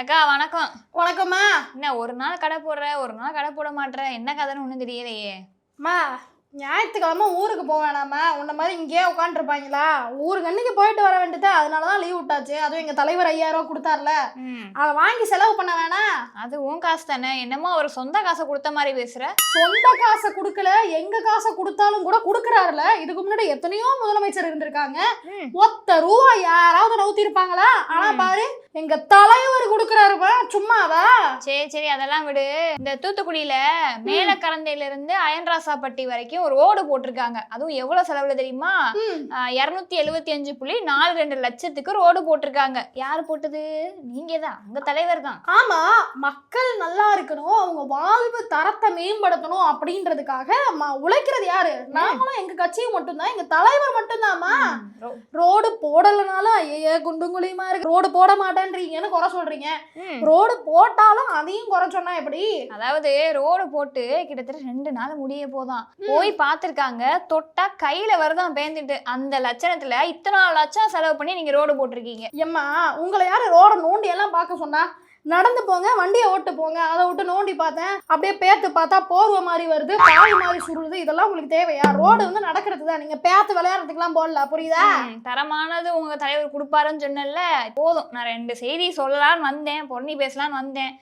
அக்கா வணக்கம். வணக்கம்மா. என்ன ஒரு நாள் கடை போடுற, ஒரு நாள் கடை போட மாட்ற, என்ன கதைன்னு ஒன்றும் தெரியலையே. அம்மா, ஞாயிற்றுக்கிழமை ஊருக்கு போக வேணாமா? உன்ன மாதிரி இங்கேயே உட்காந்துருப்பாங்களா? ஊருக்கு அன்னைக்கு போயிட்டு வர வேண்டியது, அதனால தான் லீவ் விட்டாச்சு. அதுவும் எங்கள் தலைவர் 5000 கொடுத்தார்ல, அதை வாங்கி செலவு பண்ண வேணாம். அது உன் காசு தானே, என்னமோ அவர் சொந்த காசை கொடுத்த மாதிரி பேசுற. சொந்த காசை கொடுக்கல, எங்க காசை கொடுத்தாலும் கூட கொடுக்குறாருல. இதுக்கு முன்னாடி எத்தனையோ முதலமைச்சர் இருந்திருக்காங்க. ஒத்த ரூபா யாராவது நவுத்தி இருப்பாங்களா? ஆனா பாரு, எங்க தலைவர் கொடுக்குறாருப்பா. சும்மாவா? சரி சரி, அதெல்லாம் விடு. இந்த தூத்துக்குடியில மேல கரந்தையில இருந்து அயன்ராசாப்பட்டி வரைக்கும் ஒரு ரோடு போட்டிருக்காங்க. அதுவும் எவ்வளவு செலவுல தெரியுமா? 275.42 லட்சத்துக்கு ரோடு போட்டிருக்காங்க. யாரு போட்டது? நீங்க தான், உங்க தலைவர் தான். ஆமா, மக்கள் நல்லா இருக்கணும், அவங்க வாழ்வு தரத்தை மேம்படுத்தணும் அப்படின்றதுக்காக உழைக்கிறது யாரு? நாமளும் எங்க கட்சியும் மட்டும்தான், எங்க தலைவர் மட்டும்தான்மா. ரோடு போடலனாலும் ஐயே குண்டுங்குழியுமா இருக்கு, ரோடு போட மாட்டேன்றீங்கன்னு குறை சொல்றீங்க. ரோடு போட்டாலும் அதையும் குறை சொன்னா எப்படி? அதாவது ரோடு போட்டு கிட்டத்தட்ட 2 நாள் முடிய போதான். போய் பார்த்திருக்காங்க, தொட்டா கையில வருதான் பேந்துட்டு. அந்த லட்சணத்துல இத்தனை லட்சம் செலவு பண்ணி நீங்க ரோடு போட்டிருக்கீங்க. எம்மா, உங்களை யாரு ரோட நோண்டி எல்லாம் பார்க்க சொன்னா? நடந்து போங்க, வண்டியை ஓட்டு போங்க. அதை விட்டு நோண்டி பார்த்தேன், அப்படியே பேத்து பார்த்தா போர்வை மாதிரி வருது, பால் மாதிரி சுடுறது. இதெல்லாம் உங்களுக்கு தேவையா? ரோடு வந்து நடக்கிறது தான், நீங்க பேத்து விளையாடுறதுக்கெல்லாம் போடல. புரியுதா? தரமானது உங்க தலைவர் கொடுப்பாருன்னு சொன்னல போதும். நான் 2 செய்தி சொல்லலான்னு வந்தேன், பொன்னி பேசலான்னு வந்தேன்.